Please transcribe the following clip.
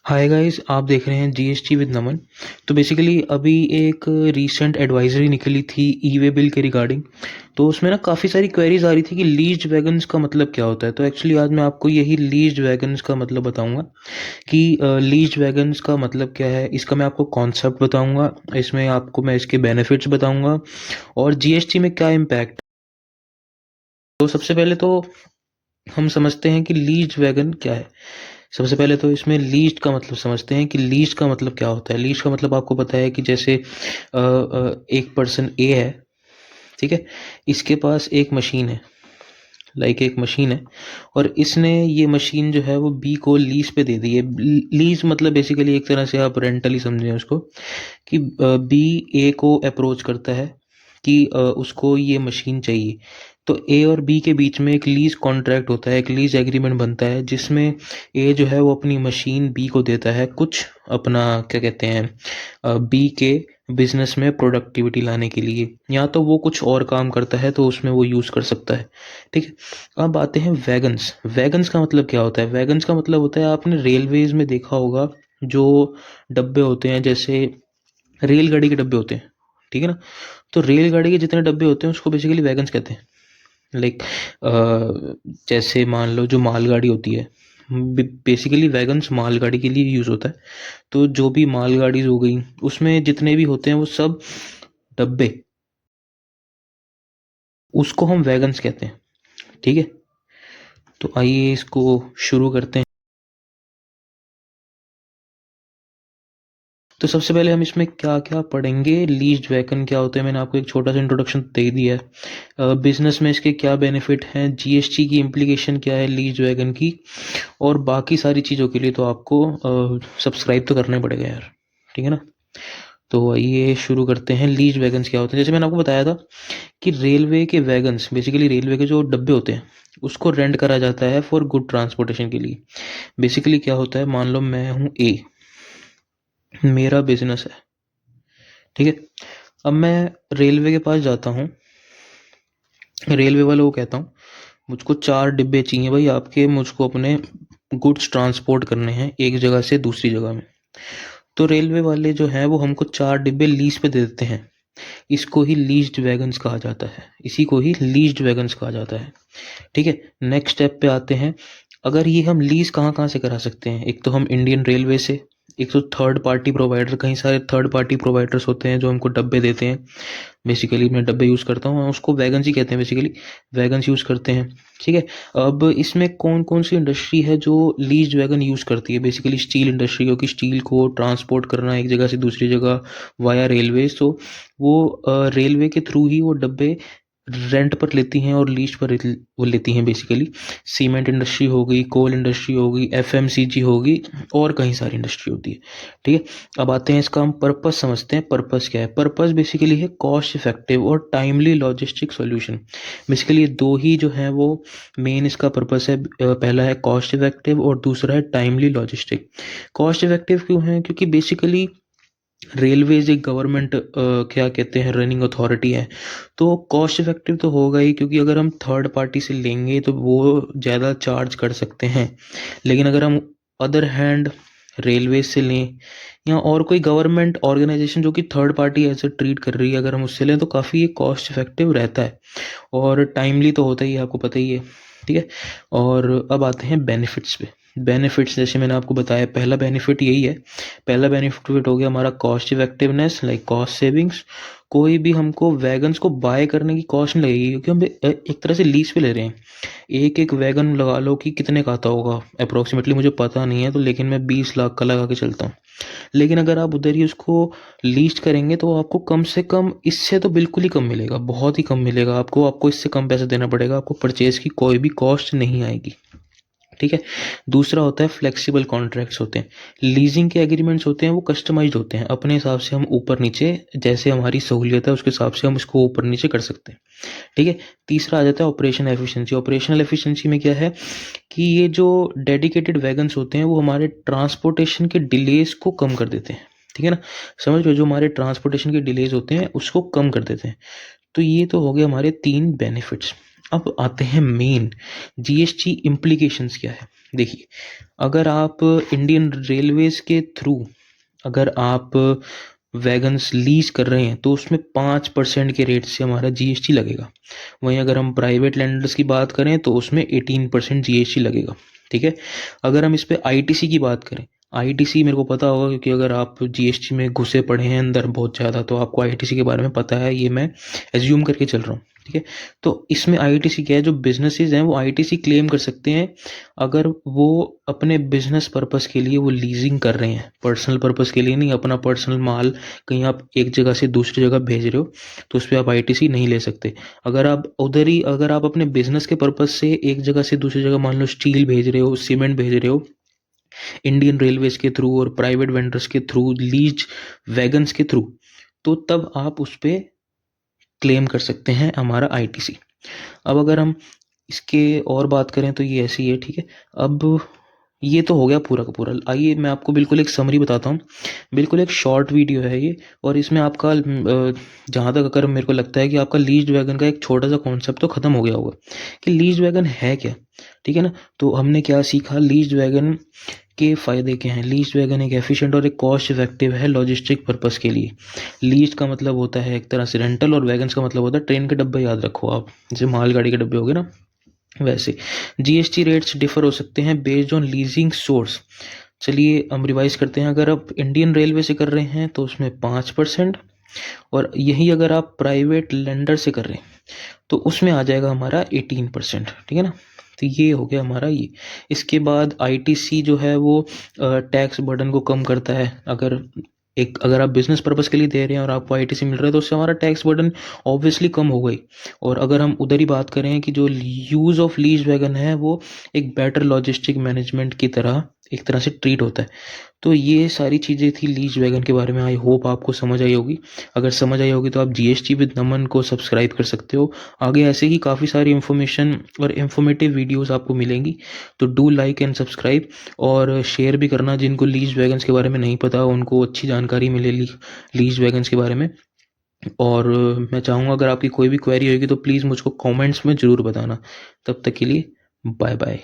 Hi guys, आप देख रहे हैं जीएसटी विद नमन। तो बेसिकली अभी एक रीसेंट एडवाइजरी निकली थी ई वे बिल के रिगार्डिंग। तो उसमें ना काफ़ी सारी क्वेरीज आ रही थी कि लीज्ड वैगन्स का मतलब क्या होता है। तो एक्चुअली आज मैं आपको यही लीज्ड वैगन्स का मतलब बताऊंगा कि लीज्ड वैगन्स का मतलब क्या है। इसका मैं आपको कॉन्सेप्ट बताऊंगा, इसमें आपको मैं इसके बेनिफिट्स बताऊंगा और जीएसटी में क्या इम्पैक्ट। तो सबसे पहले तो हम समझते हैं कि लीज्ड वैगन क्या है। सबसे पहले तो इसमें लीज्ड का मतलब समझते हैं कि लीज्ड का मतलब क्या होता है। लीज्ड का मतलब आपको पता है कि जैसे एक पर्सन ए है, ठीक है। इसके पास एक मशीन है, एक मशीन है, और इसने ये मशीन जो है वो बी को लीज पे दे दी है। लीज मतलब बेसिकली एक तरह से आप रेंटली समझें उसको, कि बी ए को अप्रोच करता है कि उसको ये मशीन चाहिए। तो ए और बी के बीच में एक लीज कॉन्ट्रैक्ट होता है, एक लीज एग्रीमेंट बनता है, जिसमें ए जो है वो अपनी मशीन बी को देता है कुछ अपना क्या कहते हैं बी के बिजनेस में प्रोडक्टिविटी लाने के लिए, या तो वो कुछ और काम करता है तो उसमें वो यूज़ कर सकता है, ठीक है। अब आते हैं वैगन्स। वैगन्स का मतलब क्या होता है। वैगन्स का मतलब होता है, आपने रेलवेज में देखा होगा जो डब्बे होते हैं, जैसे रेलगाड़ी के डब्बे होते हैं, ठीक है ना। तो रेलगाड़ी के जितने डब्बे होते हैं उसको बेसिकली वैगन्स कहते हैं। लाइक जैसे मान लो जो मालगाड़ी होती है, बेसिकली वैगन्स मालगाड़ी के लिए यूज़ होता है। तो जो भी मालगाड़ी हो गई उसमें जितने भी होते हैं वो सब डब्बे, उसको हम वैगन्स कहते हैं, ठीक है। तो आइए इसको शुरू करते हैं। तो सबसे पहले हम इसमें क्या क्या पढ़ेंगे। लीज्ड वैगन क्या होते हैं, मैंने आपको एक छोटा सा इंट्रोडक्शन दे दिया है। बिजनेस में इसके क्या बेनिफिट हैं, जीएसटी की इम्प्लीकेशन क्या है लीज्ड वैगन की, और बाकी सारी चीज़ों के लिए तो आपको सब्सक्राइब तो करना ही पड़ेगा यार, ठीक है ना। तो आइए शुरू करते हैं। लीज वैगन्स क्या होते हैं, जैसे मैंने आपको बताया था कि रेलवे के वैगन्स, बेसिकली रेलवे के जो डब्बे होते हैं उसको रेंट करा जाता है फॉर गुड ट्रांसपोर्टेशन के लिए। बेसिकली क्या होता है, मान लो मैं हूँ ए, मेरा बिजनेस है, ठीक है। अब मैं रेलवे के पास जाता हूँ, रेलवे वालों को कहता हूँ मुझको 4 डिब्बे चाहिए भाई आपके, मुझको अपने गुड्स ट्रांसपोर्ट करने हैं एक जगह से दूसरी जगह में। तो रेलवे वाले जो हैं वो हमको 4 डिब्बे लीज पे दे देते हैं। इसको ही लीज्ड वैगन्स कहा जाता है, इसी को ही लीज्ड वैगन्स कहा जाता है, ठीक है। नेक्स्ट स्टेप पे आते हैं। अगर ये हम लीज कहाँ कहाँ से करा सकते हैं, एक तो हम इंडियन रेलवे से, एक तो थर्ड पार्टी प्रोवाइडर, कई सारे थर्ड पार्टी प्रोवाइडर्स होते हैं जो हमको डब्बे देते हैं। बेसिकली मैं डब्बे यूज़ करता हूँ, उसको वैगन्स ही कहते हैं, बेसिकली वैगन्स यूज़ करते हैं, ठीक है। अब इसमें कौन कौन सी इंडस्ट्री है जो लीज्ड वैगन यूज़ करती है, बेसिकली स्टील इंडस्ट्री, क्योंकि स्टील को ट्रांसपोर्ट करना एक जगह से दूसरी जगह वाया रेलवे, तो वो रेलवे के थ्रू ही वो डब्बे रेंट पर लेती हैं और लीज पर वो लेती हैं बेसिकली। सीमेंट इंडस्ट्री हो गई, कोल इंडस्ट्री हो गई, एफएमसीजी होगी, और कई सारी इंडस्ट्री होती है, ठीक है। अब आते हैं इसका हम पर्पस समझते हैं। पर्पस क्या है, पर्पस बेसिकली है कॉस्ट इफेक्टिव और टाइमली लॉजिस्टिक सॉल्यूशन। बेसिकली ये दो ही जो है वो मेन इसका पर्पस है। पहला है कॉस्ट इफेक्टिव और दूसरा है टाइमली लॉजिस्टिक। कॉस्ट इफेक्टिव क्यों है, क्योंकि बेसिकली रेलवेज एक गवर्नमेंट क्या कहते हैं रनिंग अथॉरिटी है, तो कॉस्ट इफेक्टिव तो होगा ही, क्योंकि अगर हम थर्ड पार्टी से लेंगे तो वो ज़्यादा चार्ज कर सकते हैं। लेकिन अगर हम अदर हैंड रेलवे से लें या और कोई गवर्नमेंट ऑर्गेनाइजेशन जो कि थर्ड पार्टी ऐसे ट्रीट कर रही है, अगर हम उससे लें तो काफ़ी ये कॉस्ट इफेक्टिव रहता है, और टाइमली तो होता ही है, आपको पता ही है, ठीक है। और अब आते हैं बेनिफिट्स पे। बेनिफिट्स जैसे मैंने आपको बताया, पहला बेनिफिट यही है। पहला बेनिफिट हो गया हमारा cost effectiveness, like cost savings. कोई भी हमको वैगन्स को बाय करने की कॉस्ट नहीं लगेगी, क्योंकि हम एक तरह से लीज पे ले रहे हैं। एक एक वैगन लगा लो कि कितने का आता होगा अप्रोक्सीमेटली, मुझे पता नहीं है, तो लेकिन मैं 20 लाख का लगा के चलता हूँ। लेकिन अगर आप उधर ही उसको लीज करेंगे तो आपको कम से कम इससे तो बिल्कुल ही कम मिलेगा, बहुत ही कम मिलेगा आपको। आपको इससे कम पैसा देना पड़ेगा, आपको परचेज की कोई भी कॉस्ट नहीं आएगी, ठीक है। दूसरा होता है फ्लेक्सिबल कॉन्ट्रैक्ट्स होते हैं। लीजिंग के एग्रीमेंट्स होते हैं वो कस्टमाइज्ड होते हैं, अपने हिसाब से हम ऊपर नीचे जैसे हमारी सहूलियत है उसके हिसाब से हम इसको ऊपर नीचे कर सकते हैं, ठीक है। तीसरा आ जाता है ऑपरेशन एफिशिएंसी। ऑपरेशनल एफिशिएंसी में क्या है कि ये जो डेडिकेटेड वैगन्स होते हैं वो हमारे ट्रांसपोर्टेशन के डिलेज को कम कर देते हैं, ठीक है ना। समझ रहे हो, जो हमारे ट्रांसपोर्टेशन के डिलेज होते हैं उसको कम कर देते हैं। तो ये तो हो गए हमारे 3 बेनिफिट्स। अब आते हैं मेन जीएसटी इम्प्लीकेशंस क्या है। देखिए, अगर आप इंडियन रेलवेज के थ्रू अगर आप वैगन्स लीज कर रहे हैं तो उसमें 5% के रेट से हमारा जीएसटी लगेगा। वहीं अगर हम प्राइवेट लैंडर्स की बात करें तो उसमें 18% जीएसटी लगेगा। ठीक है। अगर हम इस पे आईटीसी की बात करें, आईटीसी मेरे को पता होगा क्योंकि अगर आप जीएसटी में घुसे पड़े हैं अंदर बहुत ज़्यादा तो आपको आईटीसी के बारे में पता है, ये मैं एज्यूम करके चल रहा हूँ। ठीक है। तो इसमें आईटीसी क्या है, जो बिजनेसेस हैं वो आईटीसी क्लेम कर सकते हैं अगर वो अपने बिजनेस पर्पस के लिए वो लीजिंग कर रहे हैं, पर्सनल पर्पस के लिए नहीं। अपना पर्सनल माल कहीं आप एक जगह से दूसरी जगह भेज रहे हो तो उस पर आप आईटीसी नहीं ले सकते। अगर आप उधर ही अगर आप अपने बिजनेस के पर्पस से एक जगह से दूसरी जगह मान लो स्टील भेज रहे हो, सीमेंट भेज रहे हो इंडियन रेलवेज के थ्रू और प्राइवेट वेंडर्स के थ्रू, लीज वैगन्स के थ्रू, तो तब आप उस पर क्लेम कर सकते हैं हमारा आईटीसी। अब अगर हम इसके और बात करें तो ये ऐसी है। ठीक है। अब ये तो हो गया पूरा का पूरा। आइए मैं आपको बिल्कुल एक समरी बताता हूँ। बिल्कुल एक शॉर्ट वीडियो है ये, और इसमें आपका जहाँ तक अगर मेरे को लगता है कि आपका लीज वैगन का एक छोटा सा कॉन्सेप्ट तो ख़त्म हो गया होगा कि लीज वैगन है क्या। ठीक है ना। तो हमने क्या सीखा, लीज वैगन के फ़ायदे क्या हैं। लीज वैगन एक एफिशिएंट और एक कॉस्ट इफेक्टिव है लॉजिस्टिक पर्पस के लिए। लीज का मतलब होता है एक तरह से रेंटल, और वैगन्स का मतलब होता है ट्रेन के डब्बे, याद रखो आप, जैसे मालगाड़ी के डब्बे हो गए ना वैसे। जीएसटी रेट्स डिफर हो सकते हैं बेस्ड ऑन लीजिंग सोर्स। चलिए हम रिवाइज करते हैं। अगर आप इंडियन रेलवे से कर रहे हैं तो उसमें 5%, और यही अगर आप प्राइवेट लेंडर से कर रहे हैं तो उसमें आ जाएगा हमारा 18%। ठीक है ना। तो ये हो गया हमारा ये। इसके बाद आईटीसी जो है वो टैक्स बर्डन को कम करता है। अगर आप बिजनेस पर्पस के लिए दे रहे हैं और आपको आईटीसी मिल रहा है तो उससे हमारा टैक्स बर्डन ऑब्वियसली कम हो गई। और अगर हम उधर ही बात करें कि जो यूज़ ऑफ लीज वैगन है वो एक बेटर लॉजिस्टिक मैनेजमेंट की तरह एक तरह से ट्रीट होता है। तो ये सारी चीज़ें थी लीज वैगन के बारे में। आई होप आपको समझ आई होगी। अगर समझ आई होगी तो आप जीएसटी विद नमन को सब्सक्राइब कर सकते हो। आगे ऐसे ही काफ़ी सारी इन्फॉर्मेशन और इन्फॉर्मेटिव वीडियोस आपको मिलेंगी। तो डू लाइक एंड सब्सक्राइब, और शेयर भी करना। जिनको लीज वैगन्स के बारे में नहीं पता उनको अच्छी जानकारी मिले लीज वैगन्स के बारे में। और मैं चाहूँगा अगर आपकी कोई भी क्वेरी होगी तो प्लीज़ मुझको कमेंट्स में ज़रूर बताना। तब तक के लिए बाय बाय।